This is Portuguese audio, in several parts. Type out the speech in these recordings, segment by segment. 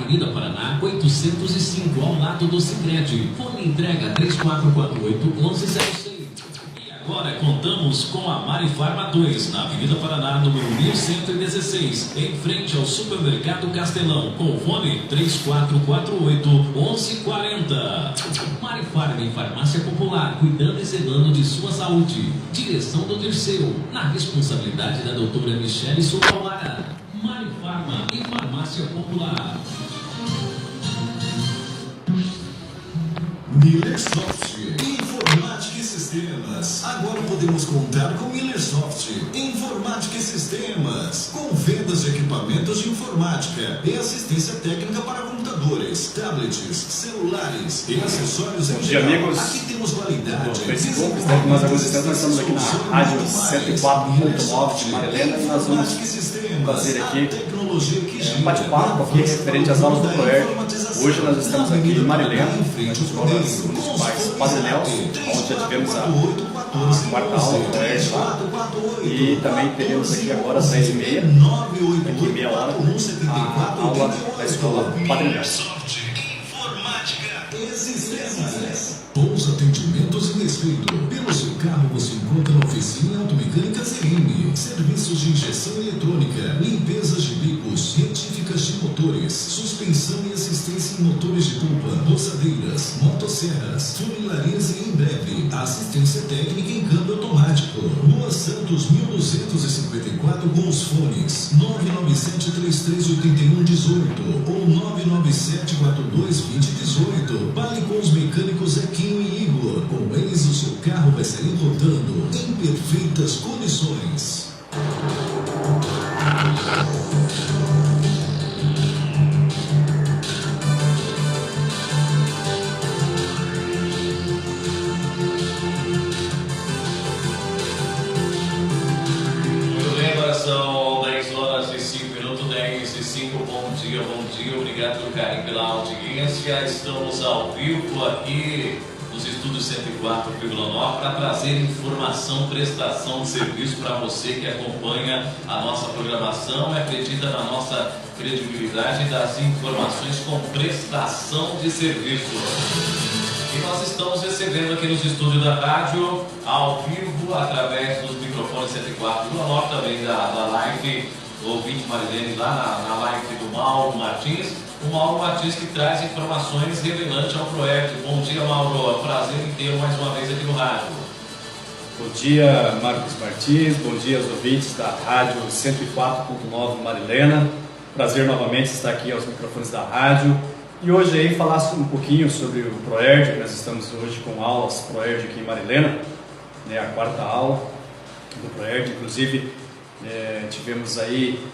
Avenida Paraná, 805, ao lado do Sicredi. Fone entrega 3448-1106. Agora contamos com a Marifarma 2, na Avenida Paraná, número 1116, em frente ao Supermercado Castelão, com fone 3448-1140. Marifarma em Farmácia Popular, cuidando e zelando de sua saúde. Direção do Dirceu, na responsabilidade da doutora Michele Sotolara. Marifarma em Farmácia Popular. Millersoft, Informática e Sistemas. Agora podemos contar com Millersoft, Informática e Sistemas, com vendas de equipamentos de informática e assistência técnica para computadores, tablets, celulares e acessórios em geral. Amigos, aqui temos qualidade. No Facebook, nós estamos aqui na Rádio 104.9 de Marilena e nós vamos fazer aqui um bate-papo aqui referente às aulas do ProERD. Hoje nós estamos aqui em Marilena, nas escolas municipais Padre Nelson, onde já tivemos a quarta aula do ProERD lá. E também teremos aqui agora às 10h30, daqui meia hora, a aula da escola Padre Nelson. Bons atendimentos e respeito. Pelo seu carro você encontra na oficina Automecânica ZM. Serviços de injeção eletrônica, limpezas de bicos, retíficas de motores, suspensão e assistência em motores de polpa, roçadeiras, motosserras, funilarias e em breve, assistência técnica em câmbio automático. Rua Santos 1254 com os fones 997-3381-18 ou 997-42-2018. Fale com os mecânicos Equinho e Igor. Com eles o seu carro vai sair rodando em perfeitas condições. Muito bem, agora são 10 horas e 5 minutos, 10 e 5, bom dia, obrigado pelo carinho, pela audiência. Estamos ao vivo aqui nos estúdios 104,9 para trazer informação, prestação de serviço para você que acompanha a nossa programação e acredita na nossa credibilidade das informações com prestação de serviço. E nós estamos recebendo aqui nos estúdios da rádio, ao vivo, através dos microfones 104,9, também da live do ouvinte Marilene, lá na live do Mauro Martins. O Mauro Martins que traz informações relevantes ao ProERD. Bom dia, Mauro. É um prazer em tê-lo mais uma vez aqui no rádio. Bom dia, Marcos Martins. Bom dia aos ouvintes da Rádio 104.9 Marilena. Prazer novamente estar aqui aos microfones da rádio. E hoje aí falar um pouquinho sobre o ProERD. Nós estamos hoje com aulas ProERD aqui em Marilena, né, a quarta aula do ProERD. Inclusive, tivemos aí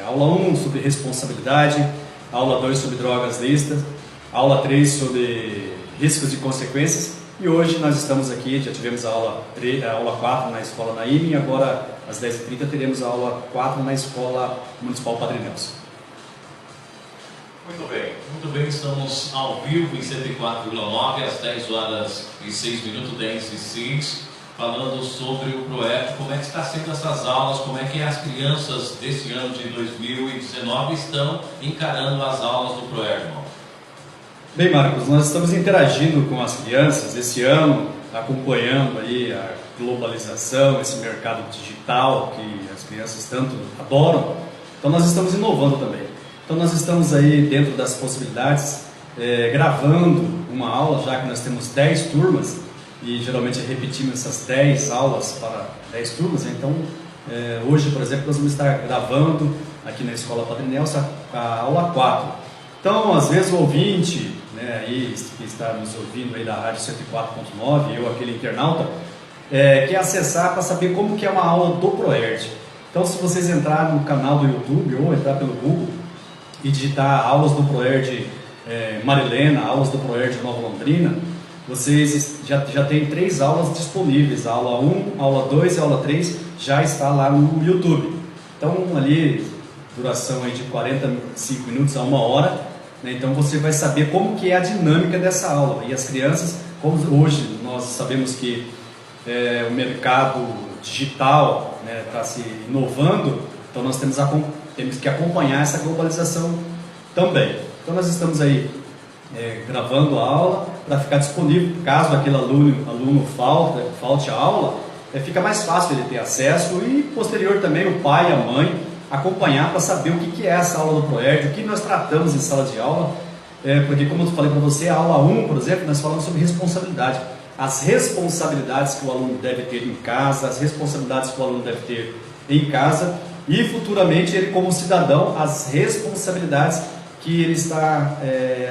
aula 1 sobre responsabilidade, aula 2 sobre drogas lícitas, aula 3 sobre riscos e consequências, e hoje nós estamos aqui, já tivemos a aula 4 na Escola Naime, e agora às 10h30 teremos a aula 4 na Escola Municipal Padre Nelson. Muito bem, estamos ao vivo em 104,9, às 10 horas e 6 minutos, 10 e 6, falando sobre o ProERD, como é que está sendo essas aulas, como é que as crianças desse ano de 2019 estão encarando as aulas do ProERD, irmão? Bem, Marcos, nós estamos interagindo com as crianças esse ano, acompanhando aí a globalização, esse mercado digital que as crianças tanto adoram, então nós estamos inovando também. Então nós estamos aí dentro das possibilidades, gravando uma aula, já que nós temos 10 turmas, e geralmente repetimos essas 10 aulas para 10 turmas. Então hoje, por exemplo, nós vamos estar gravando aqui na Escola Padre Nelson a aula 4. Então, às vezes o ouvinte, né, aí, que está nos ouvindo aí da Rádio 104.9, eu, aquele internauta, quer acessar para saber como que é uma aula do ProERD. Então, se vocês entrarem no canal do YouTube ou entrar pelo Google e digitar aulas do ProERD Marilena, aulas do ProERD Nova Londrina, vocês já tem 3 aulas disponíveis. A aula 1, a aula 2 e a aula 3 já está lá no YouTube. Então, ali, duração aí de 45 minutos a 1 hora, né? Então você vai saber como que é a dinâmica dessa aula. E as crianças, como hoje nós sabemos que o mercado digital está se inovando, então nós temos que acompanhar essa globalização também. Então nós estamos aí gravando a aula para ficar disponível, caso aquele aluno falte a aula, fica mais fácil ele ter acesso e posterior também o pai e a mãe acompanhar para saber o que é essa aula do ProERD, o que nós tratamos em sala de aula, porque como eu falei para você, a aula 1, por exemplo, nós falamos sobre responsabilidade. As responsabilidades que o aluno deve ter em casa, as responsabilidades que o aluno deve ter em casa e futuramente ele como cidadão, as responsabilidades que ele está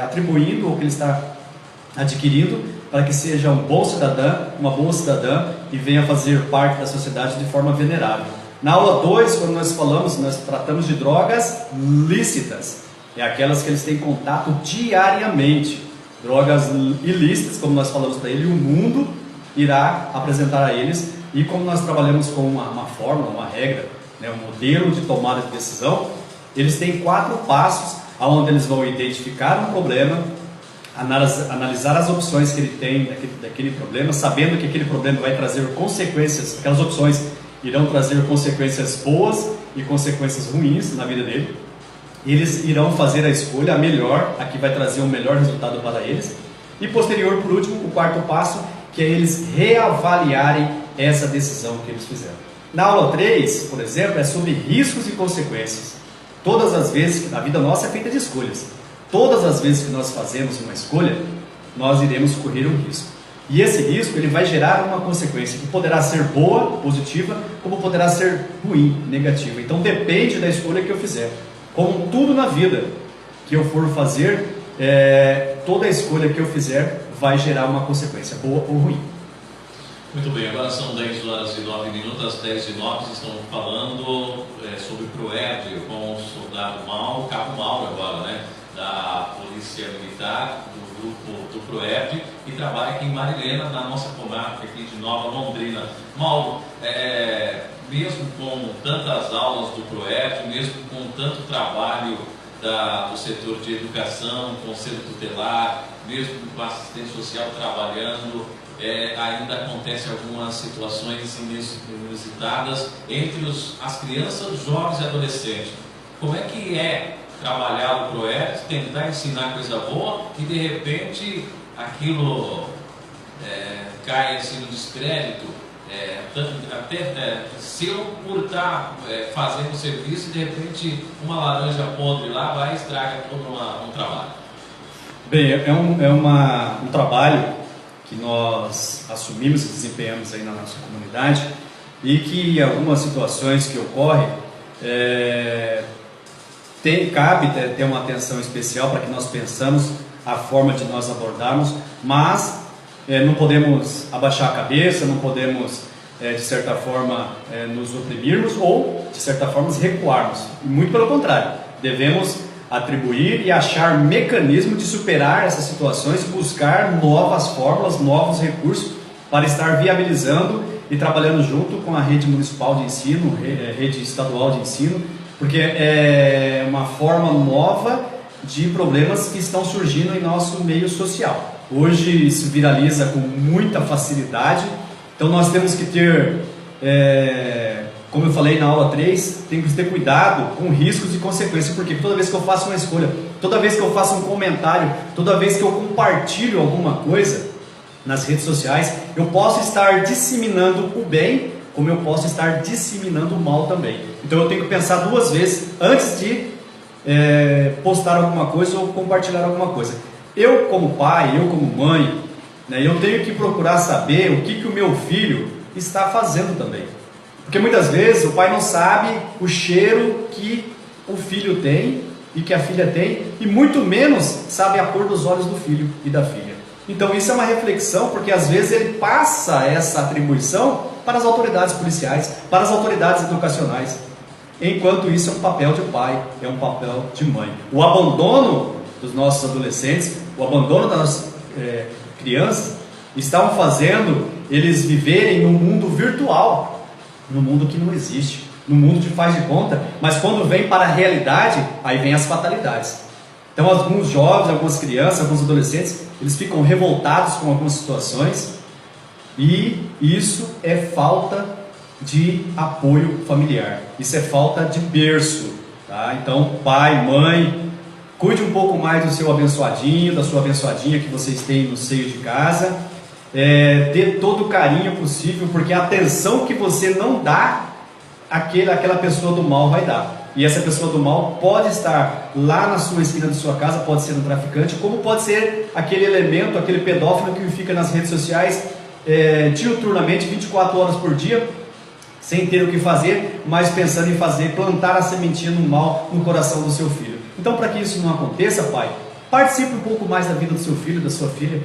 atribuindo ou que ele está adquirindo para que seja um bom cidadão, uma boa cidadã e venha fazer parte da sociedade de forma venerável. Na aula 2, quando nós tratamos de drogas lícitas, aquelas que eles têm contato diariamente. Drogas ilícitas, como nós falamos para ele, o mundo irá apresentar a eles. E como nós trabalhamos com uma fórmula, uma regra, um modelo de tomada de decisão, eles têm 4 passos, onde eles vão identificar um problema, analisar as opções que ele tem daquele problema, sabendo que aquele problema vai trazer consequências, aquelas opções irão trazer consequências boas e consequências ruins na vida dele. Eles irão fazer a escolha, a melhor, a que vai trazer o melhor resultado para eles. E posterior, por último, o 4º passo, que é eles reavaliarem essa decisão que eles fizeram. Na aula 3, por exemplo, é sobre riscos e consequências. Todas as vezes, a vida nossa é feita de escolhas. Todas as vezes que nós fazemos uma escolha, nós iremos correr um risco. E esse risco ele vai gerar uma consequência que poderá ser boa, positiva, como poderá ser ruim, negativa. Então depende da escolha que eu fizer. Como tudo na vida que eu for fazer, toda a escolha que eu fizer vai gerar uma consequência, boa ou ruim. Muito bem, agora são 10 horas e 9 minutos, às 10 e 9 estamos falando sobre ProERD com o soldado Mauro, Cabo Mauro agora, né? Da Polícia Militar, do grupo do ProERD, e trabalha aqui em Marilena, na nossa comarca aqui de Nova Londrina. Mauro, mesmo com tantas aulas do ProERD, mesmo com tanto trabalho do setor de educação, conselho tutelar, mesmo com a assistência social trabalhando, ainda acontecem algumas situações inusitadas entre as crianças, jovens e adolescentes. Como é que é trabalhar o ProERD, tentar ensinar coisa boa e de repente aquilo cai assim no descrédito? Se eu por estar fazendo o serviço e de repente uma laranja podre lá vai e estraga todo um trabalho. Bem, é um trabalho que nós assumimos e desempenhamos aí na nossa comunidade e que em algumas situações que ocorrem cabe ter uma atenção especial para que nós pensamos a forma de nós abordarmos, mas não podemos abaixar a cabeça, não podemos, de certa forma, nos oprimirmos ou, de certa forma, recuarmos. Muito pelo contrário, devemos atribuir e achar mecanismos de superar essas situações, buscar novas fórmulas, novos recursos para estar viabilizando e trabalhando junto com a rede municipal de ensino, rede estadual de ensino, porque é uma forma nova de problemas que estão surgindo em nosso meio social. Hoje se viraliza com muita facilidade, então nós temos que ter, como eu falei na aula 3, temos que ter cuidado com riscos e consequências, porque toda vez que eu faço uma escolha, toda vez que eu faço um comentário, toda vez que eu compartilho alguma coisa nas redes sociais, eu posso estar disseminando o bem, como eu posso estar disseminando o mal também. Então eu tenho que pensar 2 vezes antes de postar alguma coisa ou compartilhar alguma coisa. Eu como pai, eu como mãe, eu tenho que procurar saber o que o meu filho está fazendo também. Porque muitas vezes o pai não sabe o cheiro que o filho tem e que a filha tem, e muito menos sabe a cor dos olhos do filho e da filha. Então isso é uma reflexão, porque às vezes ele passa essa atribuição para as autoridades policiais, para as autoridades educacionais. Enquanto isso é um papel de pai, é um papel de mãe. O abandono dos nossos adolescentes, o abandono das crianças, estão fazendo eles viverem num mundo virtual, num mundo que não existe, num mundo de faz de conta, mas quando vem para a realidade, aí vem as fatalidades. Então alguns jovens, algumas crianças, alguns adolescentes, eles ficam revoltados com algumas situações, e isso é falta de apoio familiar, isso é falta de berço, tá? Então pai, mãe, Cuide um pouco mais do seu abençoadinho, da sua abençoadinha que vocês têm no seio de casa. Dê todo o carinho possível, porque a atenção que você não dá, aquela pessoa do mal vai dar. E essa pessoa do mal pode estar lá na sua esquina da sua casa, pode ser um traficante, como pode ser aquele elemento, aquele pedófilo que fica nas redes sociais diuturnamente, 24 horas por dia, sem ter o que fazer, mas pensando em plantar a sementinha do mal no coração do seu filho. Então, para que isso não aconteça, pai, participe um pouco mais da vida do seu filho, da sua filha.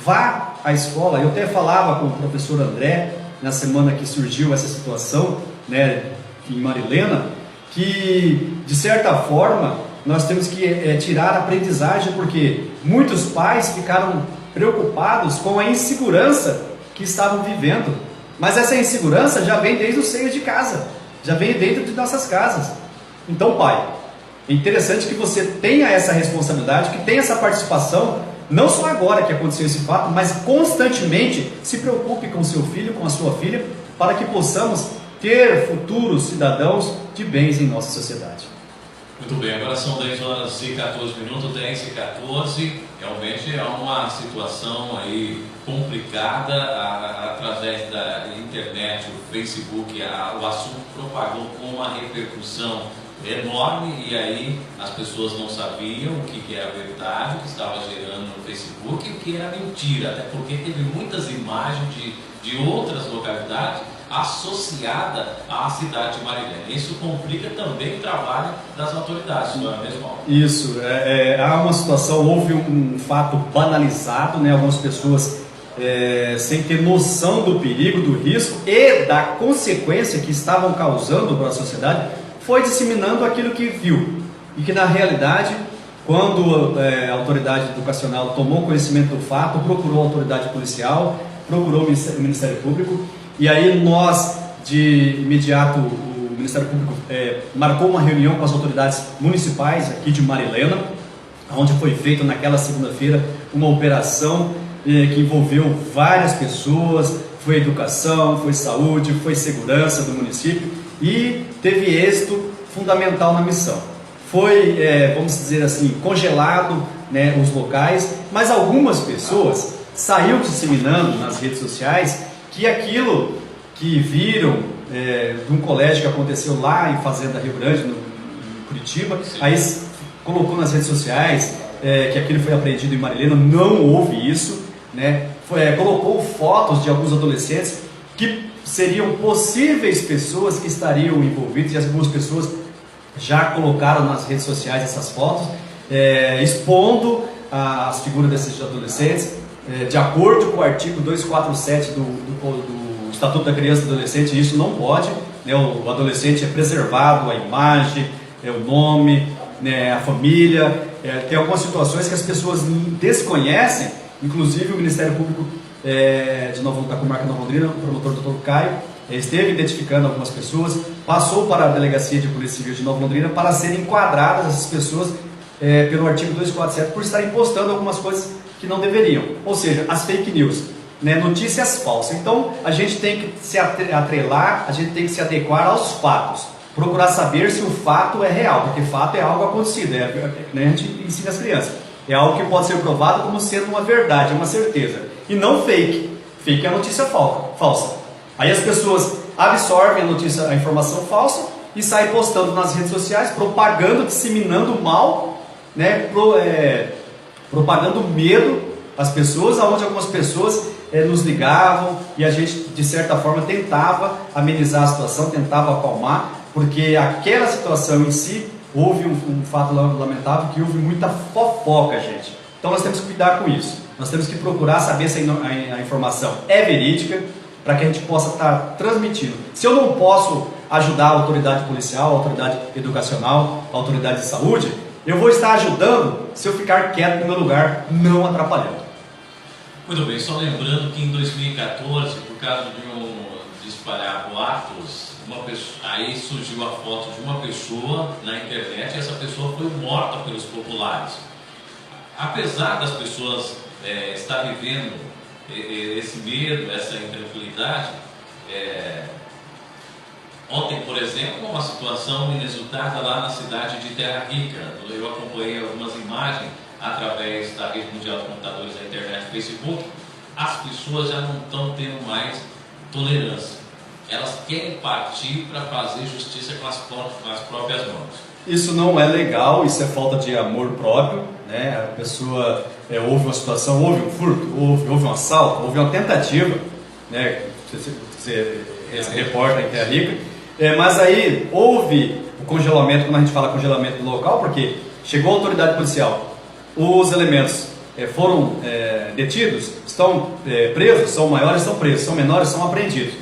Vá à escola. Eu até falava com o professor André, na semana que surgiu essa situação, né, em Marilena, que, de certa forma, nós temos que tirar a aprendizagem, porque muitos pais ficaram preocupados com a insegurança que estavam vivendo. Mas essa insegurança já vem desde o seio de casa, já vem dentro de nossas casas. Então, pai, é interessante que você tenha essa responsabilidade, que tenha essa participação, não só agora que aconteceu esse fato, mas constantemente se preocupe com seu filho, com a sua filha, para que possamos ter futuros cidadãos de bens em nossa sociedade. Muito bem, agora são 10 horas e 14 minutos, 10 e 14. Realmente é uma situação aí complicada, através da internet, o Facebook, o assunto propagou com uma repercussão enorme, e aí as pessoas não sabiam o que era verdade, o que estava gerando no Facebook e o que era mentira, até porque teve muitas imagens de outras localidades associada à cidade de Marilena. Isso complica também o trabalho das autoridades, não é mesmo? Isso, há uma situação, houve um fato banalizado, né? Algumas pessoas sem ter noção do perigo, do risco e da consequência que estavam causando para a sociedade, foi disseminando aquilo que viu, e que na realidade, quando a autoridade educacional tomou conhecimento do fato, procurou a autoridade policial, procurou o Ministério Público, e aí nós, de imediato, o Ministério Público marcou uma reunião com as autoridades municipais aqui de Marilena, onde foi feita naquela segunda-feira uma operação que envolveu várias pessoas, foi educação, foi saúde, foi segurança do município, e teve êxito fundamental na missão. Foi, vamos dizer assim, congelado, né, os locais, mas algumas pessoas saiu disseminando nas redes sociais que aquilo que viram de um colégio que aconteceu lá em Fazenda Rio Grande, no Curitiba, aí colocou nas redes sociais que aquilo foi apreendido em Marilena. Não houve isso, né? Colocou fotos de alguns adolescentes que seriam possíveis pessoas que estariam envolvidas, e algumas pessoas já colocaram nas redes sociais essas fotos, expondo as figuras desses adolescentes, de acordo com o artigo 247 do Estatuto da Criança e do Adolescente. Isso não pode, né? O adolescente é preservado, a imagem, o nome, né, a família. Tem algumas situações que as pessoas desconhecem, inclusive o Ministério Público da Comarca de Nova Londrina, o promotor Dr. Caio, esteve identificando algumas pessoas, passou para a Delegacia de Polícia Civil de Nova Londrina para serem enquadradas essas pessoas pelo artigo 247 por estarem postando algumas coisas que não deveriam, ou seja, as fake news, né, notícias falsas. Então a gente tem que se atrelar, a gente tem que se adequar aos fatos, procurar saber se o fato é real, porque fato é algo acontecido, né, a gente ensina as crianças, é algo que pode ser provado como sendo uma verdade, uma certeza, e não fake. Fake é a notícia falsa. Aí as pessoas absorvem a informação falsa e saem postando nas redes sociais, propagando, disseminando mal, né, propagando medo às pessoas, onde algumas pessoas nos ligavam, e a gente, de certa forma, tentava amenizar a situação, tentava acalmar, porque aquela situação em si, houve um fato lamentável, que houve muita fofoca, gente. Então nós temos que cuidar com isso, nós temos que procurar saber se a informação é verídica, para que a gente possa estar transmitindo. Se eu não posso ajudar a autoridade policial, a autoridade educacional, a autoridade de saúde, eu vou estar ajudando se eu ficar quieto no meu lugar, não atrapalhando. Muito bem, só lembrando que em 2014, por causa de espalhar boatos, aí surgiu a foto de uma pessoa na internet, e essa pessoa foi morta pelos populares. Apesar das pessoas estar vivendo esse medo, essa intranquilidade, Ontem, por exemplo, uma situação inusitada lá na cidade de Terra Rica. Eu acompanhei algumas imagens através da rede mundial de computadores, da internet, Facebook. As pessoas já não estão tendo mais tolerância. Elas querem partir para fazer justiça com as próprias mãos. Isso não é legal, isso é falta de amor próprio, né? A pessoa houve uma situação, houve um furto, houve um assalto, houve uma tentativa, né? Você reporta em Terra Rica, mas aí houve o congelamento, quando a gente fala congelamento do local, porque chegou a autoridade policial, os elementos foram detidos, estão presos, são maiores, estão presos, são menores, são apreendidos.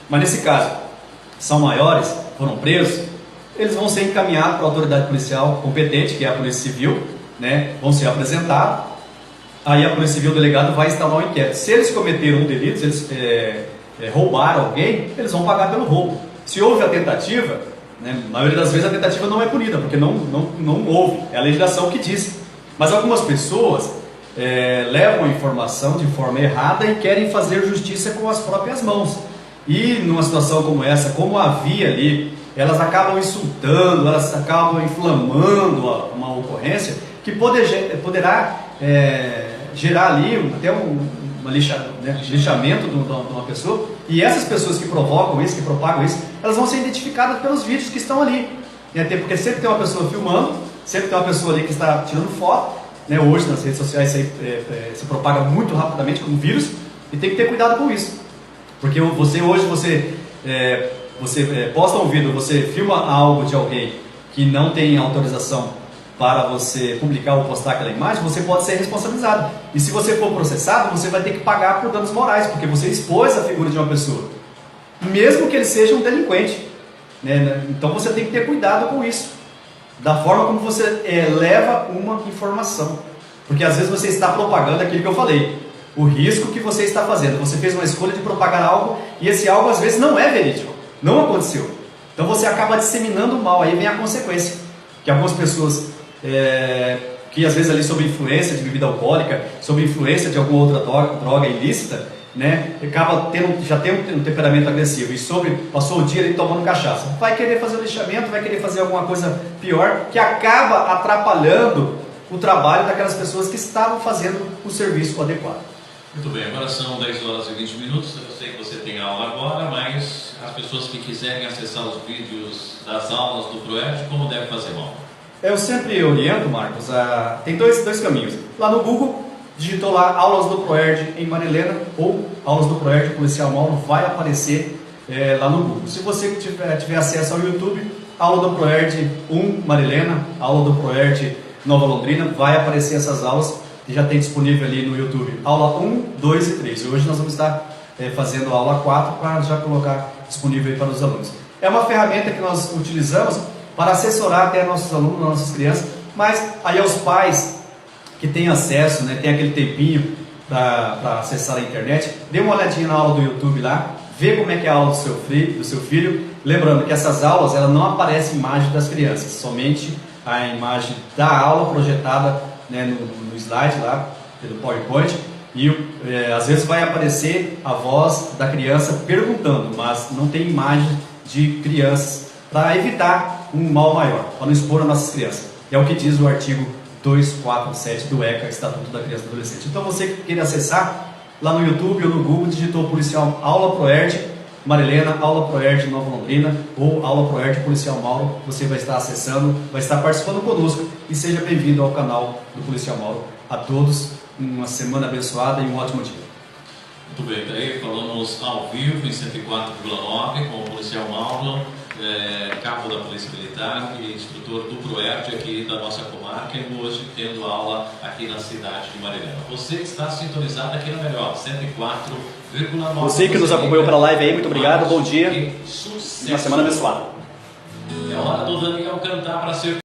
Mas nesse caso, são maiores, foram presos, eles vão ser encaminhados para a autoridade policial competente, que é a Polícia Civil, né? Vão ser apresentados, aí a Polícia Civil, o delegado, vai instalar um inquérito. Se eles cometeram um delito, se eles roubaram alguém, eles vão pagar pelo roubo. Se houve a tentativa, né, na maioria das vezes a tentativa não é punida, porque não houve, é a legislação que diz. Mas algumas pessoas levam a informação de forma errada e querem fazer justiça com as próprias mãos. E numa situação como essa, como havia ali, elas acabam insultando, elas acabam inflamando uma ocorrência que poderá gerar ali até lixamento de uma pessoa. E essas pessoas que provocam isso, que propagam isso, elas vão ser identificadas pelos vídeos que estão ali. Até porque sempre tem uma pessoa filmando, sempre tem uma pessoa ali que está tirando foto, né? Hoje nas redes sociais isso aí se propaga muito rapidamente como vírus, e tem que ter cuidado com isso. Porque você posta um vídeo, você filma algo de alguém que não tem autorização para você publicar ou postar aquela imagem, você pode ser responsabilizado. E se você for processado, você vai ter que pagar por danos morais, porque você expôs a figura de uma pessoa, mesmo que ele seja um delinquente, né? Então você tem que ter cuidado com isso, da forma como você leva uma informação, porque às vezes você está propagando aquilo que eu falei. O risco que você está fazendo, você fez uma escolha de propagar algo e esse algo às vezes não é verídico, não aconteceu. Então você acaba disseminando o mal, aí vem a consequência, que algumas pessoas que às vezes ali sob influência de bebida alcoólica, sob influência de alguma outra droga ilícita, né, acaba já tem um temperamento agressivo e passou o dia ali tomando cachaça, vai querer fazer o lixamento, vai querer fazer alguma coisa pior, que acaba atrapalhando o trabalho daquelas pessoas que estavam fazendo o serviço adequado. Muito bem, agora são 10 horas e 20 minutos. Eu sei que você tem aula agora, mas as pessoas que quiserem acessar os vídeos das aulas do ProERD, como deve fazer, Mauro? Eu sempre oriento, Marcos, tem dois caminhos. Lá no Google, digitou lá aulas do ProERD em Marilena ou aulas do ProERD Policial Mauro, vai aparecer lá no Google. Se você tiver acesso ao YouTube, aula do ProERD 1 Marilena, aula do ProERD Nova Londrina, vai aparecer essas aulas que já tem disponível ali no YouTube, aula 1, 2 e 3. E hoje nós vamos estar fazendo a aula 4 para já colocar disponível aí para os alunos. É uma ferramenta que nós utilizamos para assessorar até nossos alunos, nossas crianças, mas aí aos pais que têm acesso, né, tem aquele tempinho para acessar a internet, dê uma olhadinha na aula do YouTube lá, vê como é que é a aula do seu filho, lembrando que essas aulas ela não aparece imagem das crianças, somente a imagem da aula projetada, né, no slide lá, pelo PowerPoint, e às vezes vai aparecer a voz da criança perguntando, mas não tem imagem de crianças, para evitar um mal maior, para não expor as nossas crianças. É o que diz o artigo 247 do ECA, Estatuto da Criança e do Adolescente. Então você que queira acessar, lá no YouTube ou no Google, digitou Policial Aula ProERD Marilena, Aula ProERD Nova Londrina ou Aula ProERD Policial Mauro, você vai estar acessando, vai estar participando conosco e seja bem-vindo ao canal do Policial Mauro. A todos, uma semana abençoada e um ótimo dia. Muito bem, daí falamos ao vivo em 104,9 com o Policial Mauro, cabo da Polícia Militar e instrutor do ProERD aqui da nossa comarca, e hoje tendo aula aqui na cidade de Marilena. Você que está sintonizado aqui na melhor, 104,9. Você que nos acompanhou pela live aí, muito obrigado, bom dia e uma semana abençoada. É hora do Daniel cantar para ser